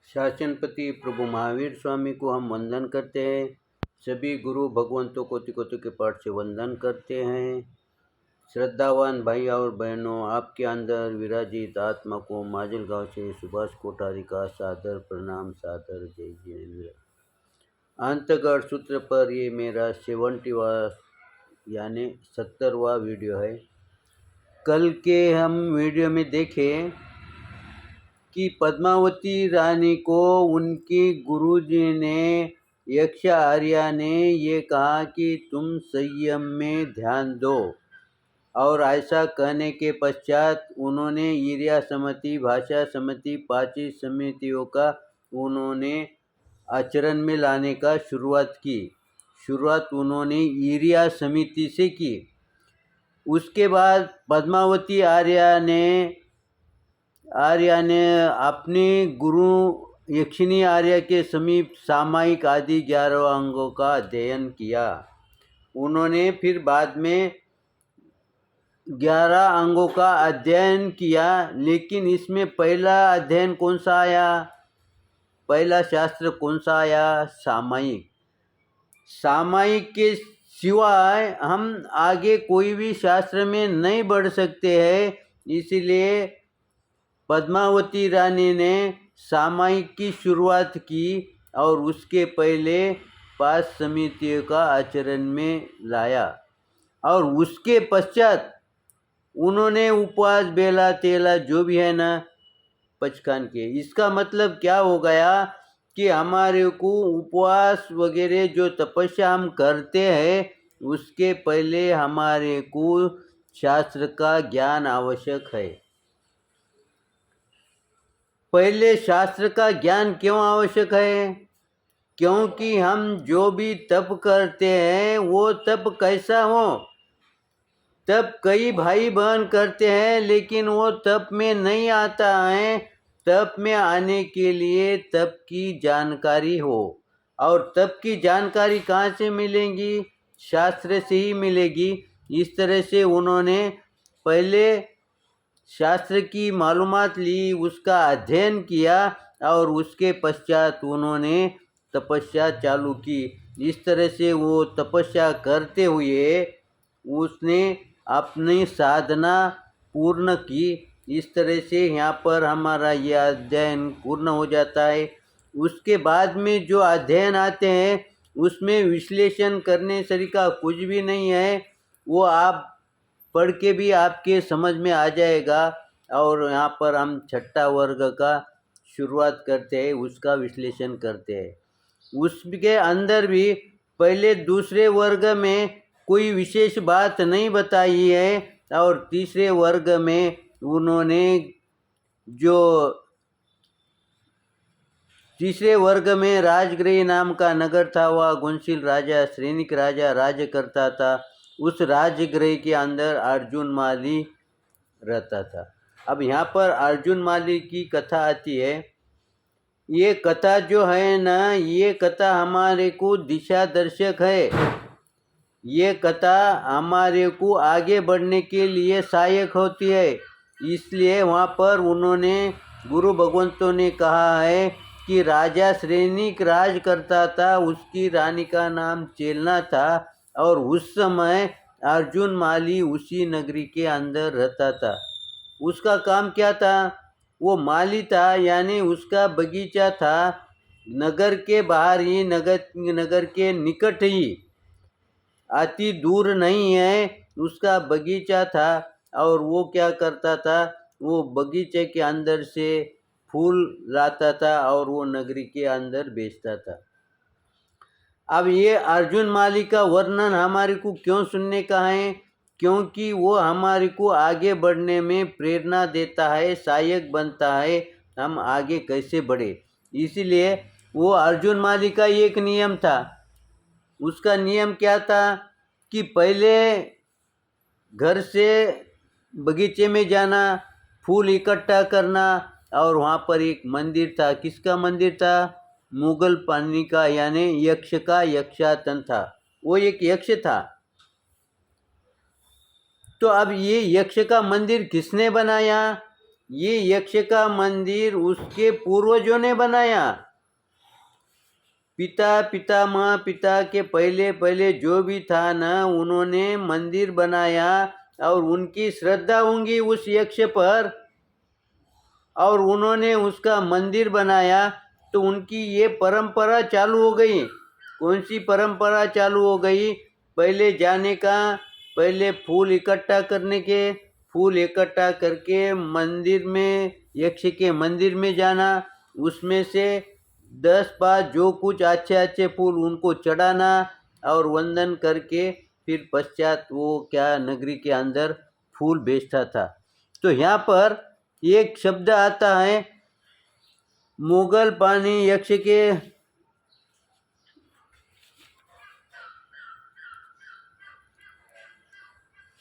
शासनपति प्रभु महावीर स्वामी को हम वंदन करते हैं। सभी गुरु भगवंतों कोटि कोटि के पाठ से वंदन करते हैं। श्रद्धावान भाई और बहनों, आपके अंदर विराजित आत्मा को माजलगांव से सुभाष कोठारी का सादर प्रणाम, सादर जय जिनेन्द्र। अंतगढ़ सूत्र पर ये मेरा 70वां यानी 70वां वीडियो है। कल के हम वीडियो में देखें कि पद्मावती रानी को उनके गुरुजी ने, यक्ष आर्या ने ये कहा कि तुम संयम में ध्यान दो, और ऐसा कहने के पश्चात उन्होंने ईर्या समिति, भाषा समिति, 5 समितियों का उन्होंने आचरण में लाने का शुरुआत की। शुरुआत उन्होंने ईर्या समिति से की। उसके बाद पद्मावती आर्या ने अपने गुरु यक्षिणी आर्या के समीप सामायिक आदि 11 अंगों का अध्ययन किया। उन्होंने फिर बाद में 11 अंगों का अध्ययन किया, लेकिन इसमें पहला अध्ययन कौन सा आया? पहला शास्त्र कौन सा आया? सामायिक। सामायिक के सिवाय हम आगे कोई भी शास्त्र में नहीं बढ़ सकते हैं। इसलिए पद्मावती रानी ने सामायिक की शुरुआत की और उसके पहले 5 समितियों का आचरण में लाया, और उसके पश्चात उन्होंने उपवास, बेला, तेला जो भी है ना, पचकान के। इसका मतलब क्या हो गया कि हमारे को उपवास वगैरह जो तपस्या हम करते हैं, उसके पहले हमारे को शास्त्र का ज्ञान आवश्यक है। पहले शास्त्र का ज्ञान क्यों आवश्यक है? क्योंकि हम जो भी तप करते हैं वो तप कैसा हो? तप कई भाई बहन करते हैं, लेकिन वो तप में नहीं आता है। तप में आने के लिए तप की जानकारी हो, और तप की जानकारी कहाँ से मिलेगी? शास्त्र से ही मिलेगी। इस तरह से उन्होंने पहले शास्त्र की मालूमात ली, उसका अध्ययन किया, और उसके पश्चात उन्होंने तपस्या चालू की। इस तरह से वो तपस्या करते हुए उसने अपनी साधना पूर्ण की। इस तरह से यहाँ पर हमारा यह अध्ययन पूर्ण हो जाता है। उसके बाद में जो अध्ययन आते हैं उसमें विश्लेषण करने तरीका कुछ भी नहीं है। वो आप पढ़ के भी आपके समझ में आ जाएगा। और यहाँ पर हम 6ठा वर्ग का शुरुआत करते हैं, उसका विश्लेषण करते हैं। उसके अंदर भी पहले दूसरे वर्ग में कोई विशेष बात नहीं बताई है, और तीसरे वर्ग में उन्होंने जो तीसरे वर्ग में राजगृह नाम का नगर था, वह गुणशील राजा, सैनिक राजा राज्य करता था। उस राजगृह के अंदर अर्जुन माली रहता था। अब यहाँ पर अर्जुन माली की कथा आती है। ये कथा जो है ना, ये कथा हमारे को दिशा दर्शक है। ये कथा हमारे को आगे बढ़ने के लिए सहायक होती है। इसलिए वहाँ पर उन्होंने, गुरु भगवंतों ने कहा है कि राजा सैनिक राज करता था, उसकी रानी का नाम चेलना था, और उस समय अर्जुन माली उसी नगरी के अंदर रहता था। उसका काम क्या था? वो माली था, यानी उसका बगीचा था नगर के बाहर ही, नगर के निकट ही, अति दूर नहीं है, उसका बगीचा था। और वो क्या करता था? वो बगीचे के अंदर से फूल लाता था और वो नगरी के अंदर बेचता था। अब ये अर्जुन माली का वर्णन हमारे को क्यों सुनने का है? क्योंकि वो हमारे को आगे बढ़ने में प्रेरणा देता है, सहायक बनता है, हम आगे कैसे बढ़े। इसीलिए वो अर्जुन माली का एक नियम था। उसका नियम क्या था कि पहले घर से बगीचे में जाना, फूल इकट्ठा करना, और वहाँ पर एक मंदिर था। किसका मंदिर था? मुगल पानी का, यानी यक्ष का यक्षातन था। वो एक यक्ष था। तो अब ये यक्ष का मंदिर किसने बनाया? ये यक्ष का मंदिर उसके पूर्वजों ने बनाया। पितामह पिता के पहले पहले जो भी था ना, उन्होंने मंदिर बनाया और उनकी श्रद्धा होंगी उस यक्ष पर, और उन्होंने उसका मंदिर बनाया, तो उनकी ये परंपरा चालू हो गई। कौन सी परंपरा चालू हो गई? पहले जाने का, पहले फूल इकट्ठा करने के, फूल इकट्ठा करके मंदिर में, यक्ष के मंदिर में जाना, उसमें से 10-5 जो कुछ अच्छे अच्छे फूल उनको चढ़ाना और वंदन करके फिर पश्चात वो क्या नगरी के अंदर फूल बेचता था। तो यहाँ पर एक शब्द आता है, मुगल पानी यक्ष के,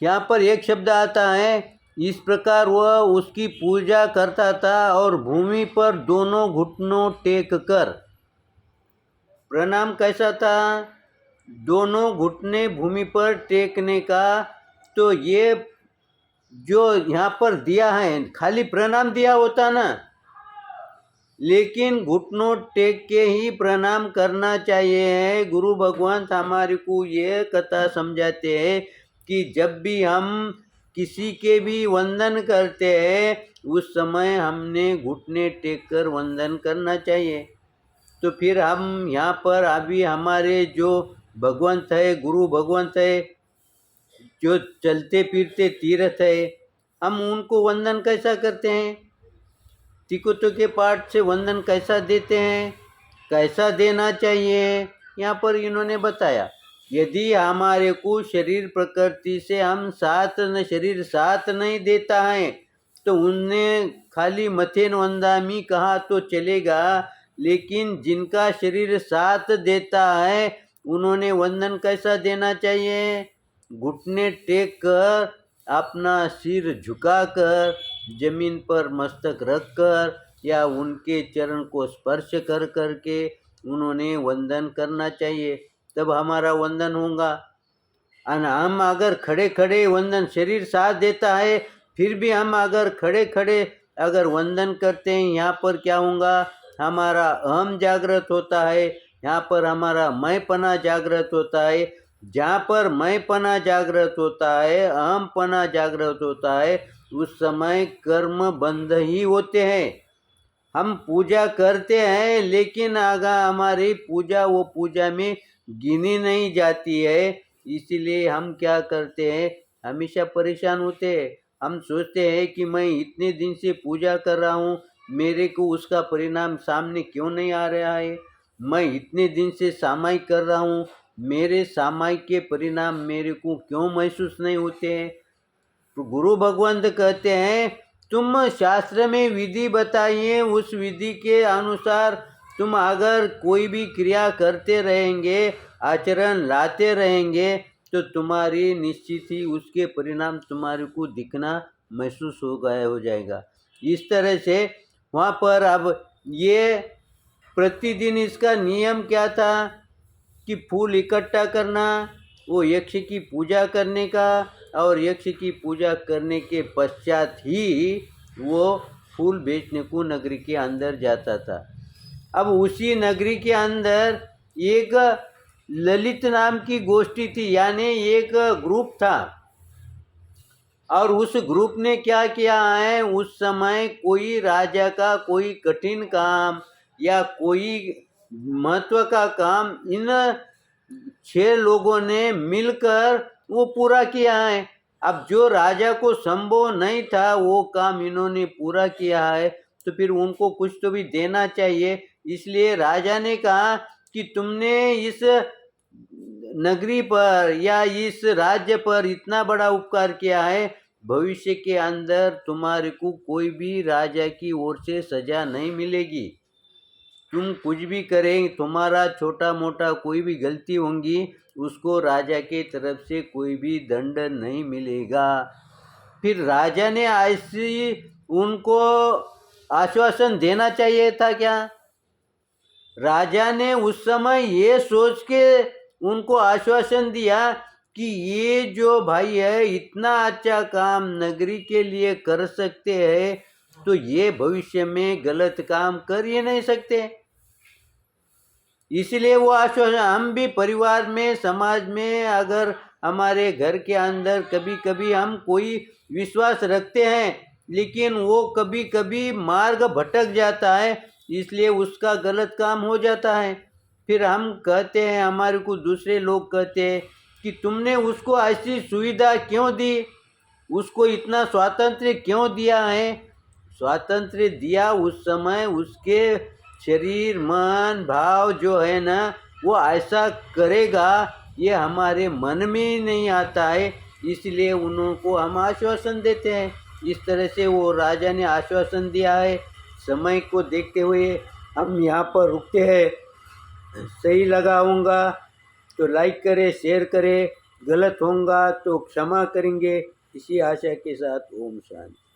यहाँ पर एक शब्द आता है, इस प्रकार वह उसकी पूजा करता था और भूमि पर दोनों घुटनों टेक कर। प्रणाम कैसा था? दोनों घुटने भूमि पर टेकने का। तो ये जो यहाँ पर दिया है, खाली प्रणाम दिया होता ना, लेकिन घुटनों टेक के ही प्रणाम करना चाहिए। गुरु भगवान हमारे को ये कथा समझाते हैं कि जब भी हम किसी के भी वंदन करते हैं, उस समय हमने घुटने टेक कर वंदन करना चाहिए। तो फिर हम यहाँ पर अभी हमारे जो भगवंत है, गुरु भगवंत है, जो चलते फिरते तीर्थ है, हम उनको वंदन कैसा करते हैं? तिकुत के पाठ से वंदन कैसा देते हैं, कैसा देना चाहिए, यहाँ पर इन्होंने बताया। यदि हमारे को शरीर प्रकृति से हम शरीर साथ नहीं देता है, तो उनने खाली मथेन वंदामी कहा तो चलेगा, लेकिन जिनका शरीर साथ देता है उन्होंने वंदन कैसा देना चाहिए? घुटने टेक कर, अपना सिर झुकाकर, जमीन पर मस्तक रखकर या उनके चरण को स्पर्श कर करके उन्होंने वंदन करना चाहिए, तब हमारा वंदन होगा। और हम अगर खड़े खड़े वंदन, शरीर साथ देता है फिर भी हम अगर खड़े खड़े अगर वंदन करते हैं, यहाँ पर क्या होगा? हमारा अहम जागृत होता है, यहाँ पर हमारा मैंपना जागृत होता है। जहाँ पर मैंपना जागृत होता है, अहमपना जागृत होता है, उस समय कर्म बंद ही होते हैं। हम पूजा करते हैं, लेकिन आगा हमारी पूजा वो पूजा में गिनी नहीं जाती है। इसीलिए हम क्या करते हैं, हमेशा परेशान होते हैं। हम सोचते हैं कि मैं इतने दिन से पूजा कर रहा हूँ, मेरे को उसका परिणाम सामने क्यों नहीं आ रहा है? मैं इतने दिन से सामायिक कर रहा हूँ, मेरे सामायिक के परिणाम मेरे को क्यों महसूस नहीं होते हैं? तो गुरु भगवंत कहते हैं, तुम शास्त्र में विधि बताइए, उस विधि के अनुसार तुम अगर कोई भी क्रिया करते रहेंगे, आचरण लाते रहेंगे, तो तुम्हारी निश्चित ही उसके परिणाम तुम्हारे को दिखना महसूस हो जाएगा। इस तरह से वहाँ पर अब ये प्रतिदिन इसका नियम क्या था कि फूल इकट्ठा करना, वो यक्ष की पूजा करने का, और यक्ष की पूजा करने के पश्चात ही वो फूल बेचने को नगरी के अंदर जाता था। अब उसी नगरी के अंदर एक ललित नाम की गोष्ठी थी, यानी एक ग्रुप था, और उस ग्रुप ने क्या किया है, उस समय कोई राजा का कोई कठिन काम या कोई महत्व का काम इन 6 लोगों ने मिलकर वो पूरा किया है। अब जो राजा को संभव नहीं था वो काम इन्होंने पूरा किया है, तो फिर उनको कुछ तो भी देना चाहिए। इसलिए राजा ने कहा कि तुमने इस नगरी पर या इस राज्य पर इतना बड़ा उपकार किया है, भविष्य के अंदर तुम्हारे को कोई भी राजा की ओर से सजा नहीं मिलेगी। तुम कुछ भी करें, तुम्हारा छोटा मोटा कोई भी गलती होंगी, उसको राजा के तरफ से कोई भी दंड नहीं मिलेगा। फिर राजा ने ऐसी उनको आश्वासन देना चाहिए था क्या? राजा ने उस समय ये सोच के उनको आश्वासन दिया कि ये जो भाई है इतना अच्छा काम नगरी के लिए कर सकते हैं, तो ये भविष्य में गलत काम कर ही नहीं सकते। इसलिए वो आश्वासन, हम भी परिवार में, समाज में, अगर हमारे घर के अंदर कभी कभी हम कोई विश्वास रखते हैं लेकिन वो कभी कभी मार्ग भटक जाता है, इसलिए उसका गलत काम हो जाता है। फिर हम कहते हैं, हमारे को दूसरे लोग कहते हैं कि तुमने उसको ऐसी सुविधा क्यों दी, उसको इतना स्वातंत्र्य क्यों दिया है। स्वातंत्र्य दिया उस समय उसके शरीर, मन, भाव जो है ना, वो ऐसा करेगा ये हमारे मन में ही नहीं आता है, इसलिए उनको हम आश्वासन देते हैं। इस तरह से वो राजा ने आश्वासन दिया है। समय को देखते हुए हम यहाँ पर रुकते हैं। सही लगा होगा तो लाइक करें, शेयर करें, गलत होगा तो क्षमा करेंगे। इसी आशा के साथ ओम शांति।